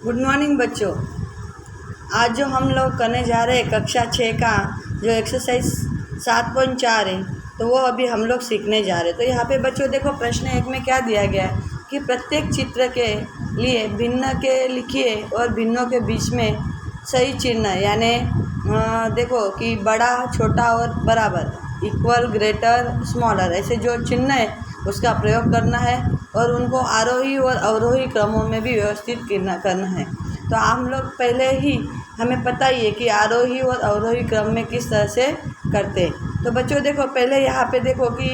Good morning बच्चों। आज जो हम लोग करने जा रहे हैं कक्षा 6 का जो एक्सरसाइज 7.4 है, तो वो अभी हम लोग सीखने जा रहे हैं। तो यहाँ पे बच्चों देखो, प्रश्न 1 में क्या दिया गया है कि प्रत्येक चित्र के लिए भिन्न के लिखिए और भिन्नों के बीच में सही चिन्ह, यानी देखो कि बड़ा, छोटा और बराबर, इक्वल, ग्रेटर, स्मॉलर, ऐसे जो चिन्ह है उसका प्रयोग करना है और उनको आरोही और अवरोही क्रमों में भी व्यवस्थित करना है। तो हम लोग पहले ही हमें पता ही है कि आरोही और अवरोही क्रम में किस तरह से करते हैं। तो बच्चों देखो, पहले यहाँ पे देखो कि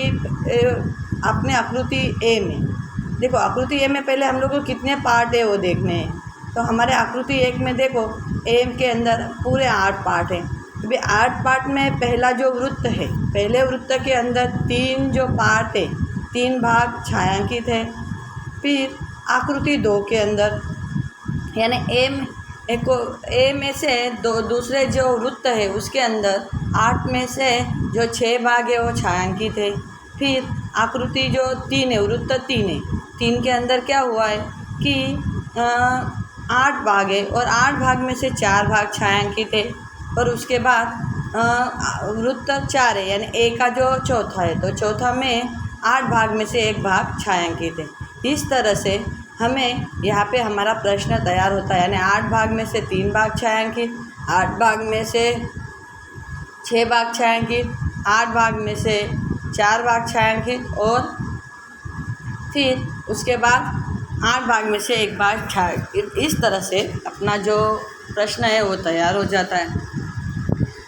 अपने आकृति ए में देखो, आकृति ए में पहले हम लोग को कितने पार्ट है वो देखने हैं। तो हमारे आकृति 1 में देखो, ए के अंदर पूरे 8 पार्ट हैं। अभी 8 पार्ट में पहला जो वृत्त है, पहले वृत्त के अंदर 3 जो पार्ट है, 3 भाग छायांकित है। फिर आकृति 2 के अंदर, यानी ए में से दूसरे जो वृत्त है उसके अंदर 8 में से जो 6 भाग है वो छायांकित है। फिर आकृति जो 3 है, वृत्त 3 है, 3 के अंदर क्या हुआ है कि 8 भाग है और 8 भाग में से 4 भाग छायांकित है। और उसके बाद वृत्त 4 है, यानी ए का जो चौथा है, तो चौथा में 8 भाग में से 1 भाग छायांकित है। इस तरह से हमें यहाँ पे हमारा प्रश्न तैयार होता है, यानी 8 भाग में से 3 भाग छायांकित, 8 भाग में से 6 भाग छायांकित, 8 भाग में से 4 भाग छायांकित और फिर उसके बाद 8 भाग में से 1 भाग छायांकित। इस तरह से अपना जो प्रश्न है वो तैयार हो जाता है।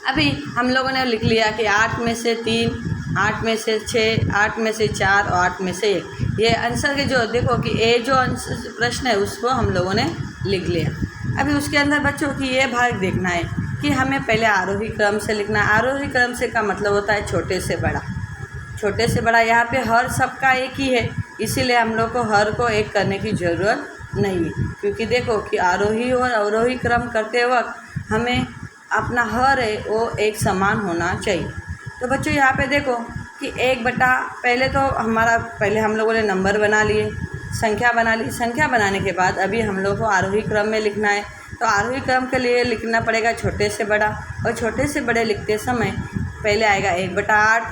अभी हम लोगों ने लिख लिया कि 8 में से 3, 8 में से 6, 8 में से 4 और 8 में से 1। ये आंसर के जो देखो कि ए जो प्रश्न है उसको हम लोगों ने लिख लिया। अभी उसके अंदर बच्चों की ये भाग देखना है कि हमें पहले आरोही क्रम से लिखना है। आरोही क्रम से का मतलब होता है छोटे से बड़ा, छोटे से बड़ा। यहाँ पे हर सबका एक ही है, इसीलिए हम लोग को हर को एक करने की ज़रूरत नहीं है, क्योंकि देखो कि आरोही और अवरोही क्रम करते वक्त हमें अपना हर है वो एक समान होना चाहिए। तो बच्चों यहाँ पे देखो कि 1 पहले तो पहले हम लोगों ने नंबर बना लिए, संख्या बना ली। संख्या बनाने के बाद अभी हम लोग को आरोही क्रम में लिखना है। तो आरोही क्रम के लिए लिखना पड़ेगा छोटे से बड़ा, और छोटे से बड़े लिखते समय पहले आएगा 1/8,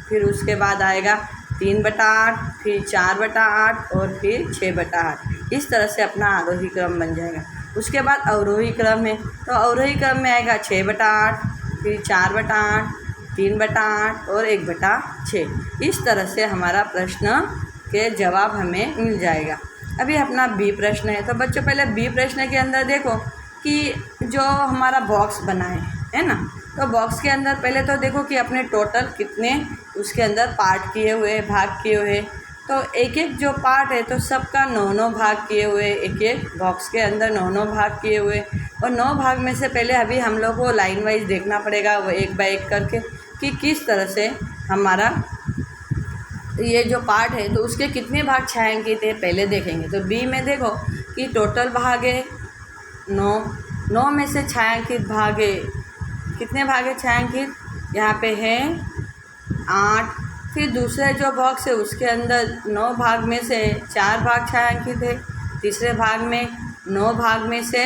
फिर उसके बाद आएगा 3/8, फिर 4/8 और फिर 6/8। इस तरह से अपना आरोही क्रम बन जाएगा। उसके बाद अवरोही क्रम है, तो अवरोही क्रम में आएगा 6/8, फिर 4/8, 3/8 और 1/6। इस तरह से हमारा प्रश्न के जवाब हमें मिल जाएगा। अभी अपना बी प्रश्न है। तो बच्चों पहले बी प्रश्न के अंदर देखो कि जो हमारा बॉक्स बना है ना, तो बॉक्स के अंदर पहले तो देखो कि अपने टोटल कितने उसके अंदर पार्ट किए हुए, भाग किए हुए। तो एक एक जो पार्ट है तो सबका 9 भाग किए हुए, एक एक बॉक्स के अंदर 9 भाग किए हुए। और 9 भाग में से पहले अभी हम लोग को लाइन वाइज देखना पड़ेगा, वो 1 बाय 1 करके, कि किस तरह से हमारा ये जो पार्ट है तो उसके कितने भाग छायांकित है पहले देखेंगे। तो बी में देखो कि टोटल भाग है 9 में से छायांकित भाग है, कितने भाग है छायांकित, यहाँ पे है 8। फिर दूसरे जो बॉक्स है उसके अंदर 9 भाग में से 4 भाग छायांकित है, तीसरे भाग में 9 भाग में से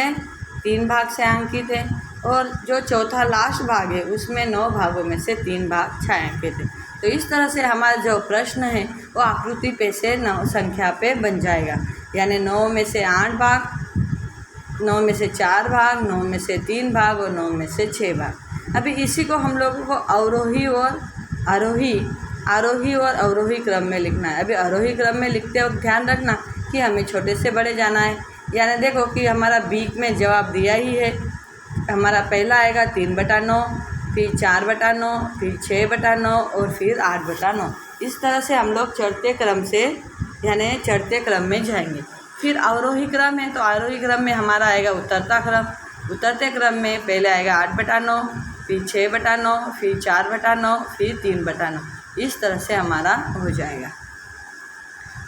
3 भाग छायांकित है, और जो चौथा लास्ट भाग है उसमें 9 भागों में से 3 भाग छायांकित है। तो इस तरह से हमारा जो प्रश्न है वो आकृति पे से 9 संख्या पे बन जाएगा, यानी 9 में से 8 भाग, 9 में से 4 भाग, 9 में से 3 भाग और 9 में से 6 भाग। अभी इसी को हम लोगों को आरोही और अवरोही क्रम में लिखना है। अभी आरोही क्रम में लिखते वक्त ध्यान रखना कि हमें छोटे से बड़े जाना है। यानी देखो कि हमारा बी में जवाब दिया ही है। हमारा पहला आएगा 3/9, फिर 4/9, फिर 6/9 और फिर 8/9। इस तरह से हम लोग चढ़ते क्रम में जाएंगे। फिर अवरोही क्रम है, तो आरोही क्रम में हमारा आएगा उतरता क्रम। उतरते क्रम में पहले आएगा 8/9, फिर 6/9, फिर 4/9, फिर 3/9। इस तरह से हमारा हो जाएगा।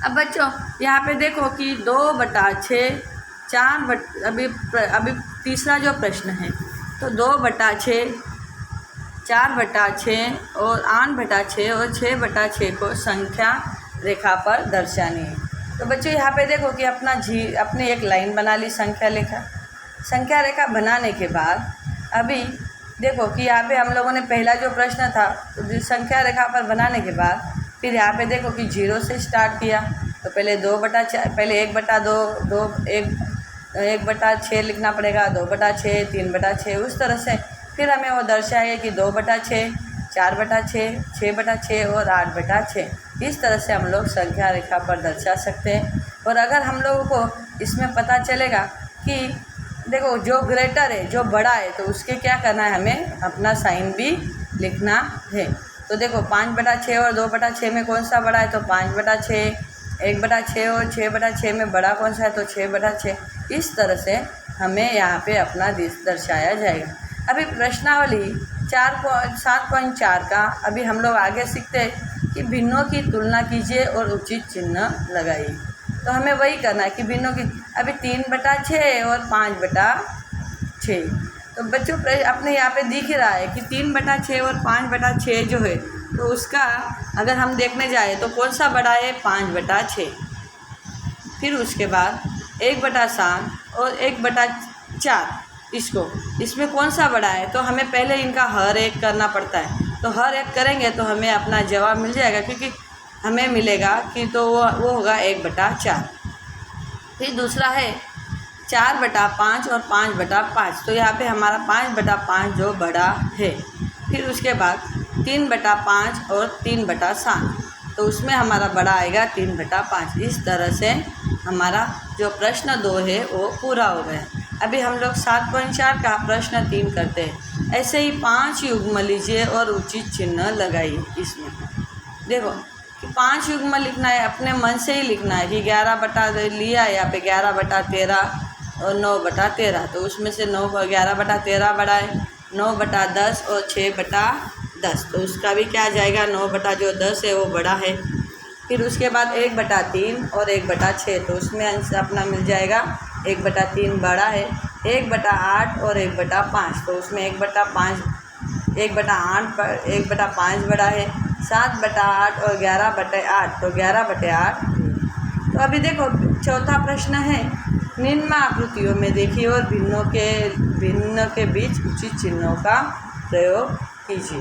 अब बच्चों यहाँ पे देखो कि 2/6, अभी तीसरा जो प्रश्न है, तो 2/6, 4/6 और 8/6 और 6/6 को संख्या रेखा पर दर्शानी है। तो बच्चों यहाँ पे देखो कि अपने एक लाइन बना ली संख्या रेखा बनाने के बाद अभी देखो कि यहाँ पे हम लोगों ने पहला जो प्रश्न था तो संख्या रेखा पर बनाने के बाद फिर यहाँ पे देखो कि 0 से स्टार्ट किया। तो पहले 1/2 1/6 लिखना पड़ेगा, 2/6, 3/6, उस तरह से फिर हमें वो दर्शाएगा कि 2/6, 4/6, 6/6 और 8/6। इस तरह से हम लोग संख्या रेखा पर दर्शा सकते हैं। और अगर हम लोगों को इसमें पता चलेगा कि देखो जो ग्रेटर है, जो बड़ा है, तो उसके क्या करना है, हमें अपना साइन भी लिखना है। तो देखो 5/6 और 2/6 में कौन सा बड़ा है, तो 5/6, 1/6 और 6/6 में बड़ा कौन सा है, तो 6/6। इस तरह से हमें यहाँ पे अपना दर्शाया जाएगा। अभी प्रश्नावली 7.4 का अभी हम लोग आगे सीखते हैं कि भिन्नों की तुलना कीजिए और उचित चिन्ह लगाइए। तो हमें वही करना है कि भिन्नों की अभी 3/6 और 5/6। तो बच्चों अपने यहाँ पे दिख रहा है कि 3/6 और 5/6 जो है, तो उसका अगर हम देखने जाए तो कौन सा बड़ा है, 5/6। फिर उसके बाद 1/7 और 1/4 इसमें कौन सा बड़ा है, तो हमें पहले इनका हर एक करना पड़ता है। तो हर एक करेंगे तो हमें अपना जवाब मिल जाएगा, क्योंकि हमें मिलेगा कि तो वो होगा 1/4। फिर दूसरा है 4/5 और 5/5। तो यहाँ पे हमारा 5/5 जो बड़ा है। फिर उसके बाद 3/5 और 3/7, तो उसमें हमारा बड़ा आएगा 3/5। इस तरह से हमारा जो प्रश्न 2 है वो पूरा हो गया। अभी हम लोग 7.4 का प्रश्न 3 करते हैं। ऐसे ही 5 युग्म लीजिए और उचित चिन्ह लगाइए। इसमें देखो कि 5 युग्म लिखना है, अपने मन से ही लिखना है कि 11 लिया है यहाँ पे 11/13 और 9/13। तो उसमें से 11/13 बड़ा है, 9/10 और 6/10। तो उसका भी क्या आ जाएगा, 9/10 है वो बड़ा है। फिर उसके बाद 1/3 और 1/6, तो उसमें आंसर अपना मिल जाएगा 1/3 बड़ा है। 1/8 और 1/5, तो उसमें 1/5 1/5 बड़ा है। 7/8 और 11/8, तो 11/8। तो अभी देखो चौथा प्रश्न है, निम्न आकृतियों में देखिए और भिन्न के बीच उचित चिन्हों का प्रयोग कीजिए।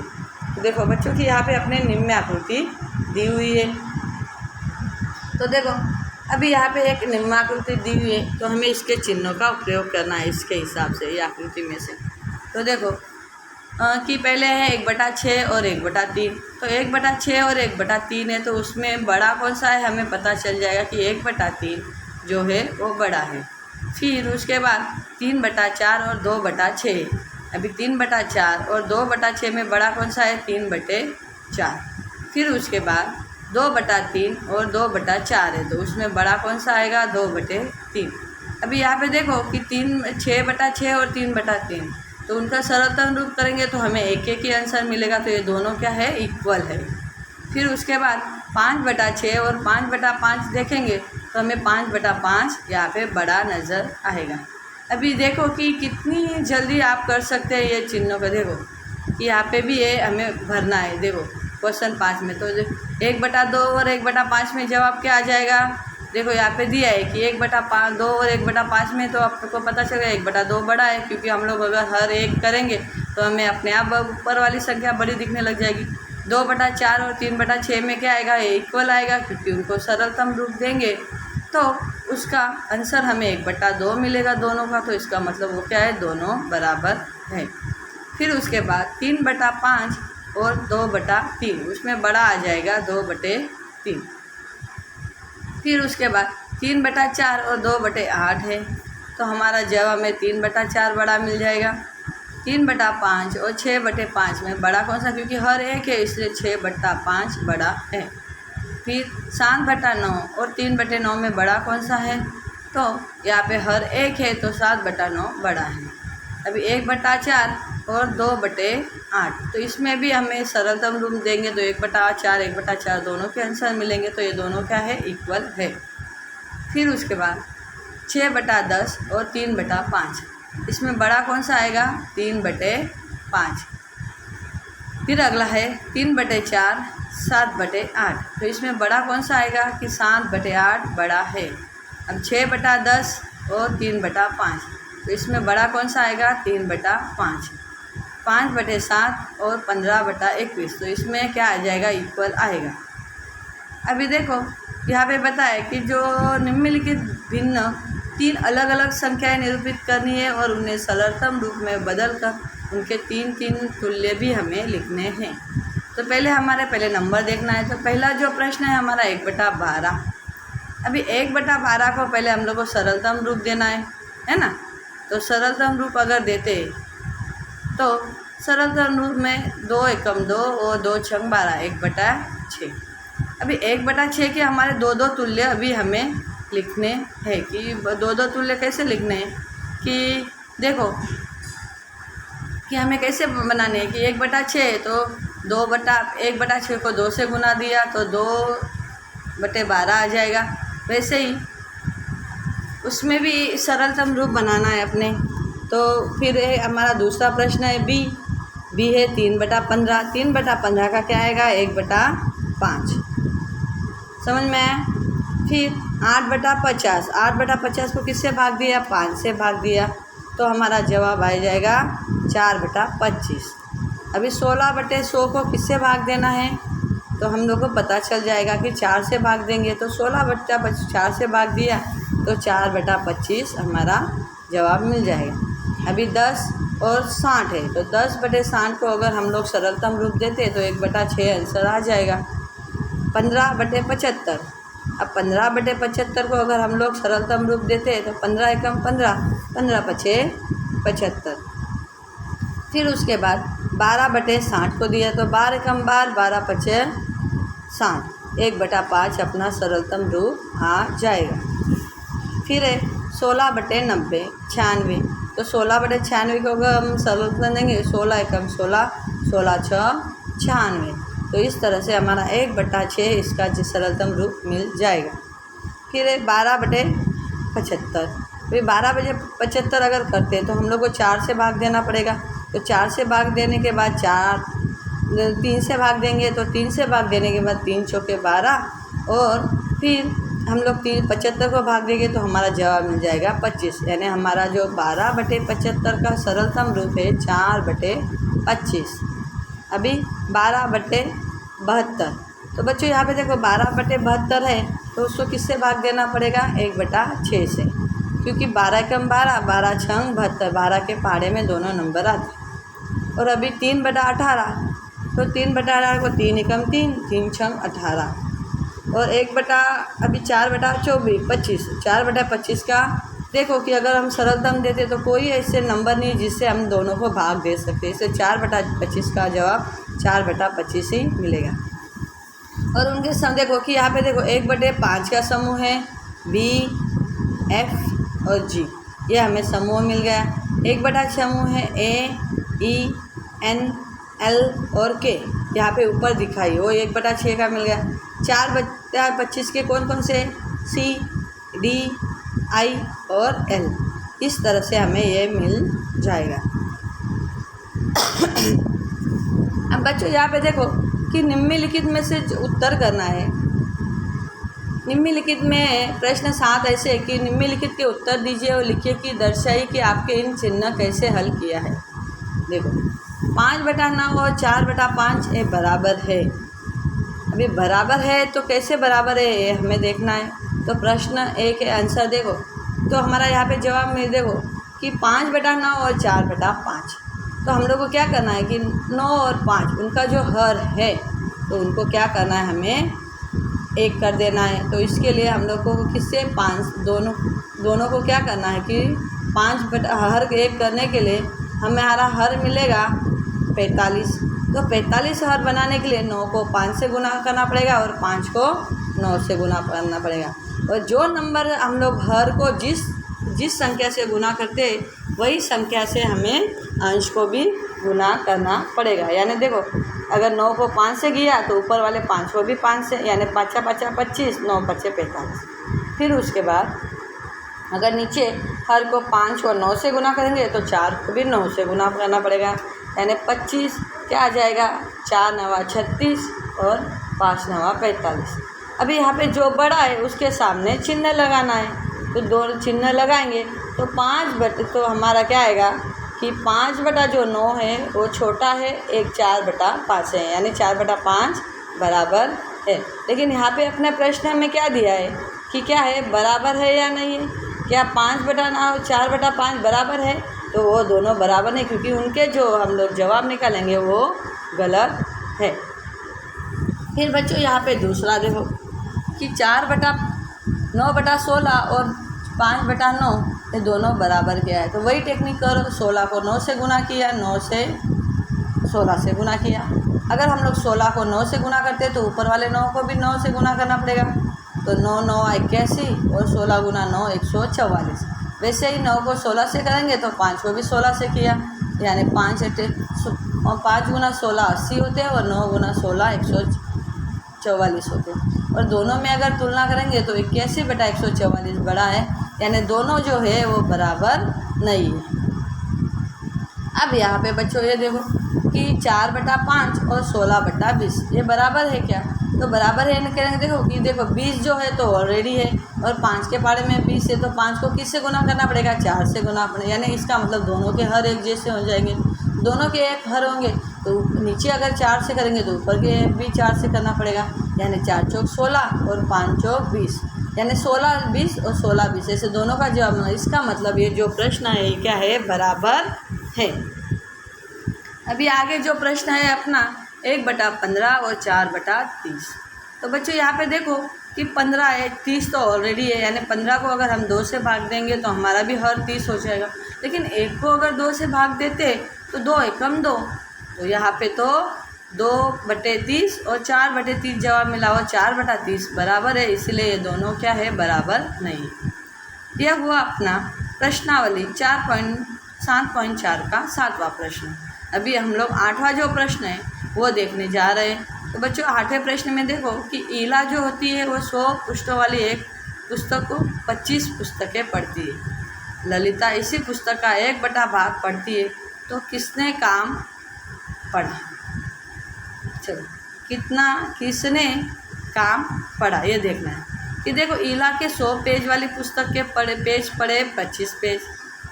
तो देखो बच्चों की यहाँ पे अपने निम्न आकृति दी हुई है। तो देखो अभी यहाँ पे एक निम्न आकृति दी हुई है, तो हमें इसके चिन्हों का प्रयोग करना है इसके हिसाब से, ये आकृति में से। तो देखो कि पहले है 1/6 और 1/3। तो 1/6 और 1/3 है, तो उसमें बड़ा कौन सा है, हमें पता चल जाएगा कि 1/3 जो है वो बड़ा है। फिर उसके बाद 3/4 और 2/6। अभी 3/4 और 2/6 में बड़ा कौन सा है, 3/4। फिर उसके बाद 2/3 और 2/4 है, तो उसमें बड़ा कौन सा आएगा, 2/3। अभी यहाँ पे देखो कि 6/6 और 3/3, तो उनका सरलतम रूप करेंगे तो हमें एक ही आंसर मिलेगा। तो ये दोनों क्या है, इक्वल है। फिर उसके बाद 5/6 और 5/5 देखेंगे तो हमें 5/5 यहाँ पे बड़ा नज़र आएगा। अभी देखो कि कितनी जल्दी आप कर सकते हैं ये चिन्हों को। देखो कि यहाँ पे भी ये हमें भरना है। देखो क्वेश्चन 5 में तो 1/2 और 1/5 में जवाब क्या आ जाएगा। देखो यहाँ पे दिया है कि 1/2 और 1/5 में, तो आपको पता चलेगा 1/2 बड़ा है, क्योंकि हम लोग अगर हर एक करेंगे तो हमें अपने आप ऊपर वाली संख्या बड़ी दिखने लग जाएगी। 2/4 और 3/6 में क्या आएगा, ये इक्वल आएगा, क्योंकि उनको सरलतम रूप देंगे तो उसका आंसर हमें 1/2 मिलेगा दोनों का। तो इसका मतलब वो क्या है, दोनों बराबर है। फिर उसके बाद 3/5 और 2/3, उसमें बड़ा आ जाएगा 2/3। फिर उसके बाद 3/4 और 2/8 है, तो हमारा जवाब में 3/4 बड़ा मिल जाएगा। 3/5 और 6/5 में बड़ा कौन सा, क्योंकि हर एक है इसलिए 6/5 बड़ा है। फिर 7/9 और 3/9 में बड़ा कौन सा है, तो यहाँ पे हर एक है तो 7/9 बड़ा है। अभी 1/4 और 2/8, तो इसमें भी हमें सरलतम रूप देंगे तो 1/4 1/4 दोनों के आंसर मिलेंगे। तो ये दोनों क्या है, इक्वल है। फिर उसके बाद 6/10 और 3/5, इसमें बड़ा कौन सा आएगा, 3/5। फिर अगला है 3/4 7/8। तो इसमें बड़ा कौन सा आएगा कि 7/8 बड़ा है। अब 6/10 और 3/5। तो इसमें बड़ा कौन सा आएगा 3/5। 5/7 और 15/21। तो इसमें क्या आ जाएगा इक्वल आएगा। अभी देखो यहाँ पे बताया कि जो निम्नलिखित भिन्न 3 अलग अलग संख्याएं निरूपित करनी है और उन्हें सरलतम रूप में बदलकर उनके 3 तुल्य भी हमें लिखने हैं। तो पहले नंबर देखना है। तो पहला जो प्रश्न है हमारा 1/12। अभी 1/12 को पहले हम लोग को सरलतम रूप देना है ना। तो सरलतम रूप अगर देते तो सरलतम रूप में 2 एकम 2 और 2 छंग 12 1/6। अभी 1/6 के हमारे 2 तुल्य अभी हमें लिखने हैं कि 2 तुल्य कैसे लिखने हैं कि देखो कि हमें कैसे बनाने हैं कि 1/6 तो 1/6 को 2 से गुना दिया तो 2/12 आ जाएगा। वैसे ही उसमें भी सरलतम रूप बनाना है अपने। तो फिर हमारा दूसरा प्रश्न है बी है 3/15। 3/15 का क्या आएगा 1/5। समझ में आया। फिर 8/50। 8/50 को किससे भाग दिया 5 से भाग दिया तो हमारा जवाब आ जाएगा 4/25। अभी 16/100 को किससे भाग देना है तो हम लोग को पता चल जाएगा कि 4 से भाग देंगे। तो 16/4 से भाग दिया तो 4/25 हमारा जवाब मिल जाएगा। अभी 10 और 60 है तो 10/60 को अगर हम लोग सरलतम रूप देते तो 1/6 आंसर आ जाएगा। 15/75। अब 15/75 को अगर हम लोग सरलतम रूप देते तो 15 एकम 15 15/5 75। फिर उसके बाद 12/60 को दिया तो 12 एकम 12 12/5 60। 1/5 अपना सरलतम रूप आ जाएगा। फिर है 16/90 96। तो 16/96 को अगर हम सरल कर देंगे 16 एकम 16 16/6 96। तो इस तरह से हमारा 1/6 इसका सरलतम रूप मिल जाएगा। फिर है 12/75। फिर 12/75 अगर करते हैं तो हम लोग को 4 से भाग देना पड़ेगा। तो 4 से भाग देने के बाद 3 से भाग देंगे तो 3 से भाग देने के बाद 3 चौके 12 और फिर हम लोग 75 को भाग देंगे तो हमारा जवाब मिल जाएगा 25। यानी हमारा जो 12/75 का सरलतम रूप है 4/25। अभी 12/72। तो बच्चों यहाँ पे देखो 12/72 है तो उसको किससे भाग देना पड़ेगा 1/6 से, क्योंकि 12 एकम 12 12 छंग 72 12 के पहाड़े में दोनों नंबर आते। और अभी 3/18। तो 3/18 को 3 एकम 3 3 छंग 18 और अभी 4/24 25। 4/25 का देखो कि अगर हम सरलतम देते तो कोई ऐसे नंबर नहीं जिससे हम दोनों को भाग दे सकते। इसे 4/25 का जवाब 4/25 ही मिलेगा। और उनके सम देखो कि यहाँ पे देखो 1/5 का समूह है बी एफ और जी, ये हमें समूह मिल गया। 1/6 समूह है ए ई एन एल और के, यहाँ पे ऊपर दिखाई वो 1/6 का मिल गया। 4/25 के कौन कौन से सी डी आई और एल, इस तरह से हमें ये मिल जाएगा। अब बच्चों यहाँ पे देखो कि निम्नलिखित में से उत्तर करना है। निम्नलिखित में प्रश्न 7 ऐसे है कि निम्नलिखित के उत्तर दीजिए और लिखिए कि दर्शाइए कि आपके इन चिन्ह कैसे हल किया है। देखो 5/9 और 4/5 ये बराबर है। अभी बराबर है तो कैसे बराबर है ये हमें देखना है। तो प्रश्न 1 है आंसर देखो तो हमारा यहाँ पे जवाब में देखो कि 5/9 और 4/5। तो हम लोग को क्या करना है कि 9 और 5 उनका जो हर है तो उनको क्या करना है हमें 1 कर देना है। तो इसके लिए हम लोग को किससे 5 दोनों को क्या करना है कि 5 हर 1 करने के लिए हमारा हर मिलेगा 45। तो 45 हर बनाने के लिए 9 को 5 से गुना करना पड़ेगा और 5 को 9 से गुना करना पड़ेगा। और जो नंबर हम लोग हर को जिस संख्या से गुना करते वही संख्या से हमें अंश को भी गुना करना पड़ेगा। यानी देखो अगर 9 को 5 से किया तो ऊपर वाले 5 को भी 5 से, यानी 5 5 25 9 5 45। फिर उसके बाद अगर नीचे हर को 5 को 9 से गुना करेंगे तो 4 को भी 9 से गुना करना पड़ेगा। यानी 25 क्या आ जाएगा 4 9 36 और 5 9 45। अभी यहाँ पे जो बड़ा है उसके सामने चिन्ह लगाना है, तो 2 चिन्ह लगाएंगे तो 5 हमारा क्या आएगा कि 5/9 है वो छोटा है, एक 4/5 है, यानी 4/5 बराबर है। लेकिन यहाँ पे अपने प्रश्न में क्या दिया है कि क्या है, बराबर है या नहीं है। क्या 5/9 4/5 बराबर है, तो वो दोनों बराबर नहीं, क्योंकि उनके जो हम लोग जवाब निकालेंगे वो गलत है। फिर बच्चों यहाँ पे दूसरा देखो कि 9/16 और 5/9 ये दोनों बराबर क्या है। तो वही टेक्निक करो, 16 को 9 से गुना किया, 9 से 16 से गुना किया। अगर हम लोग 16 को 9 से गुना करते तो ऊपर वाले 9 को भी 9 से गुना करना पड़ेगा। तो 9 9 81 और 16 गुना 9 144। वैसे ही 9 को 16 से करेंगे तो 5 को भी 16 से किया, यानी 5 गुना 16 80 होते हैं और 9 गुना 16 144 होते हैं। और दोनों में अगर तुलना करेंगे तो 81/144 बड़ा है, यानी दोनों जो है वो बराबर नहीं है। अब यहाँ पे बच्चों ये देखो कि 4/5 और 16/20 ये बराबर है क्या, तो बराबर है करेंगे। देखो कि देखो 20 जो है तो ऑलरेडी है और 5 के पारे में 20 है, तो 5 को किससे गुना करना पड़ेगा, 4 से गुना पड़ेगा। यानी इसका मतलब दोनों के हर एक जैसे हो जाएंगे, दोनों के एक हर होंगे तो नीचे अगर 4 से करेंगे तो ऊपर के भी 4 से करना पड़ेगा, यानी 4 चौक 16 और 5 चौक 20, यानी 16 20 और 16 20 ऐसे दोनों का जवाब। इसका मतलब ये जो प्रश्न है ये क्या है, बराबर है। अभी आगे जो प्रश्न है अपना 1/15 और 4/30। तो बच्चों यहाँ पे देखो कि 15 है, 30 तो ऑलरेडी है, यानी 15 को अगर हम 2 से भाग देंगे तो हमारा भी हर 30 हो जाएगा। लेकिन 1 को अगर 2 से भाग देते तो 2 एकम 2, तो यहाँ पे तो 2/30 और 4/30 जवाब मिला हुआ 4/30 बराबर है, इसलिए ये दोनों क्या है, बराबर नहीं। यह हुआ अपना प्रश्नावली 7.4 का 7वां प्रश्न। अभी हम लोग 8वां जो प्रश्न है वो देखने जा रहे हैं। तो बच्चों 8वें प्रश्न में देखो कि ईला जो होती है वो 100 पृष्ठों वाली एक पुस्तक को 25 पुस्तकें पढ़ती है। ललिता इसी पुस्तक का 1/2 भाग पढ़ती है, तो किसने काम पढ़ा। चलो किसने काम पढ़ा ये देखना है कि देखो ईला के 100 पेज वाली पुस्तक के पेज पढ़े 25 पेज,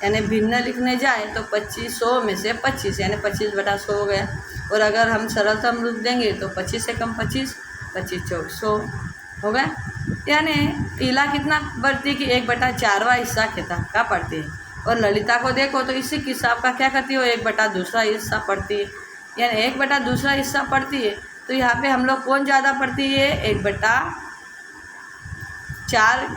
यानी भिन्न लिखने जाए तो 2500 में से 25 यानी 25/100 हो गया। और अगर हम सरलतम रूप देंगे तो 25 से कम 25, 25 चौक 100 हो गया। यानी ईला कितना पढ़ती है कि 1/4वां हिस्सा किताब का पढ़ती है। और ललिता को देखो तो इसी किताब का क्या करती है, वो 1/2 हिस्सा पढ़ती है, यानी 1/2 हिस्सा पढ़ती है। तो यहाँ पे हम लोग कौन ज़्यादा पढ़ती है, 1/4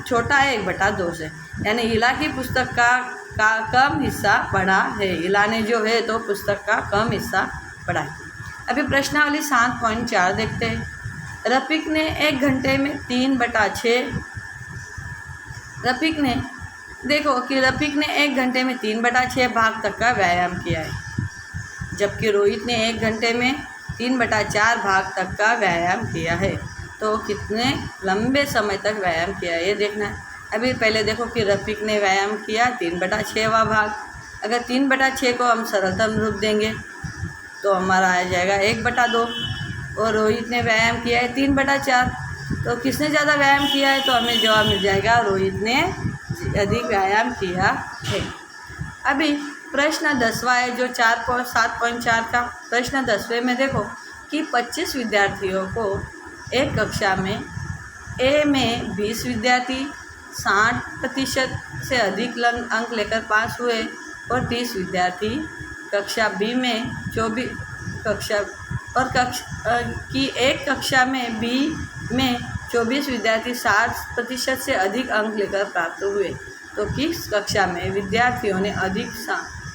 छोटा है 1/2 से, यानी ईला की पुस्तक का कम हिस्सा पढ़ा है। ईला ने जो है तो पुस्तक का कम हिस्सा पढ़ा है। अभी प्रश्नावली 7.4 देखते हैं। रफीक ने 1 घंटे में 3/6 रफीक ने 1 घंटे में 3/6 भाग तक का व्यायाम किया है, जबकि रोहित ने 1 घंटे में 3/4 भाग तक का व्यायाम किया है। तो कितने लंबे समय तक व्यायाम किया ये देखना है। अभी पहले देखो कि रफीक ने व्यायाम किया 3/6वां भाग। अगर 3/6 को हम सरलतम रूप देंगे तो हमारा आ जाएगा 1/2। और रोहित ने व्यायाम किया है 3/4, तो किसने ज़्यादा व्यायाम किया है, तो हमें जवाब मिल जाएगा रोहित ने अधिक व्यायाम किया है। अभी प्रश्न 10वां है जो 7.4 का प्रश्न 10वें में देखो कि 25 विद्यार्थियों को एक कक्षा में ए में 20 विद्यार्थी 60% से अधिक अंक लेकर पास हुए और 30 विद्यार्थी कक्षा बी में 24 कक्षा में बी में 24 विद्यार्थी 60% से अधिक अंक लेकर प्राप्त हुए। तो किस कक्षा में विद्यार्थियों ने अधिक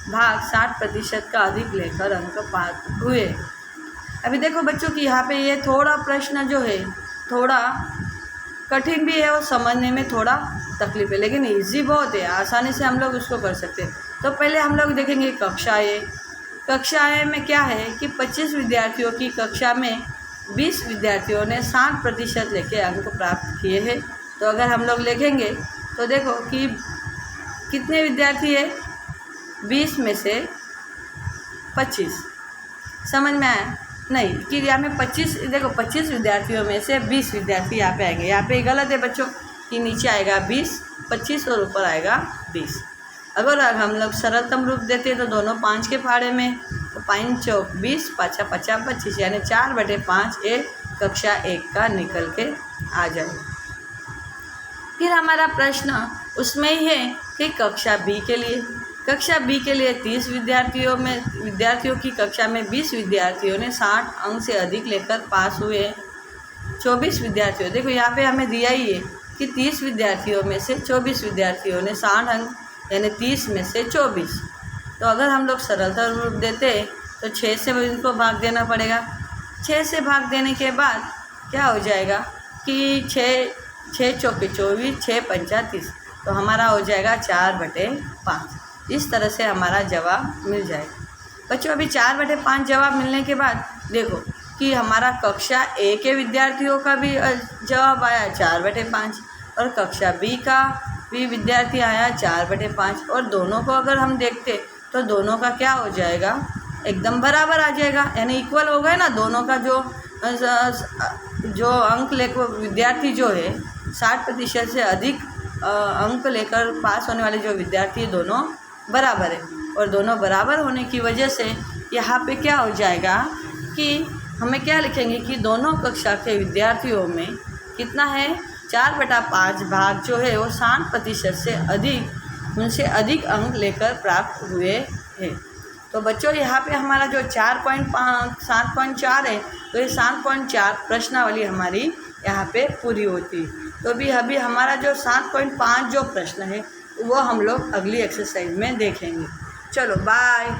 भाग 60% का अधिक लेकर अंक प्राप्त हुए। अभी देखो बच्चों कि यहाँ पे ये थोड़ा प्रश्न जो है थोड़ा कठिन भी है और समझने में थोड़ा तकलीफ है, लेकिन इजी बहुत है, आसानी से हम लोग उसको कर सकते हैं। तो पहले हम लोग देखेंगे कक्षा ए में क्या है कि 25 विद्यार्थियों की कक्षा में 20 विद्यार्थियों ने 60% लेके अंक प्राप्त किए हैं। तो अगर हम लोग लिखेंगे तो देखो कि कितने विद्यार्थी है, 20 में से 25, समझ में आया। नहीं कि यहाँ में 25, देखो 25 विद्यार्थियों में से 20 विद्यार्थी यहाँ पे आएंगे। यहाँ पे गलत है बच्चों कि नीचे आएगा 20, 25 और ऊपर आएगा 20। अगर हम लोग सरलतम रूप देते हैं तो दोनों 5 के फाड़े में, तो 5 चौक 20, 5 50 25, यानी 4/5 एक कक्षा 1 का निकल के आ जाएगा। फिर हमारा प्रश्न उसमें ही है कि कक्षा बी के लिए, कक्षा बी के लिए 30 विद्यार्थियों की कक्षा में 20 विद्यार्थियों ने 60 अंक से अधिक लेकर पास हुए। 24 विद्यार्थियों, देखो यहाँ पे हमें दिया ही है कि 30 विद्यार्थियों में से 24 विद्यार्थियों ने 60 अंक, यानी 30 में से 24। तो अगर हम लोग सरलता रूप देते तो 6 से इनको भाग देना पड़ेगा। 6 से भाग देने के बाद क्या हो जाएगा कि 6 चौके 24, 6 पंचा 30, तो हमारा हो जाएगा 4/5। इस तरह से हमारा जवाब मिल जाएगा। बच्चों अभी 4/5 जवाब मिलने के बाद देखो कि हमारा कक्षा ए के विद्यार्थियों का भी जवाब आया 4/5 और कक्षा बी का भी विद्यार्थी आया 4/5, और दोनों को अगर हम देखते तो दोनों का क्या हो जाएगा, एकदम बराबर आ जाएगा, यानी इक्वल हो गए ना। दोनों का जो अंक लेकर विद्यार्थी जो है 60% से अधिक अंक लेकर पास होने वाले जो विद्यार्थी दोनों बराबर है, और दोनों बराबर होने की वजह से यहाँ पे क्या हो जाएगा कि हमें क्या लिखेंगे कि दोनों कक्षा के विद्यार्थियों में कितना है, 4/5 भाग जो है वो 60% से अधिक, उनसे अधिक अंक लेकर प्राप्त हुए हैं। तो बच्चों यहाँ पे हमारा जो 7.4 है, तो ये 7.4 प्रश्नावली हमारी यहाँ पे पूरी होती है। तो अभी हमारा जो 7.5 जो प्रश्न है वो हम लोग अगली एक्सरसाइज में देखेंगे। चलो बाय।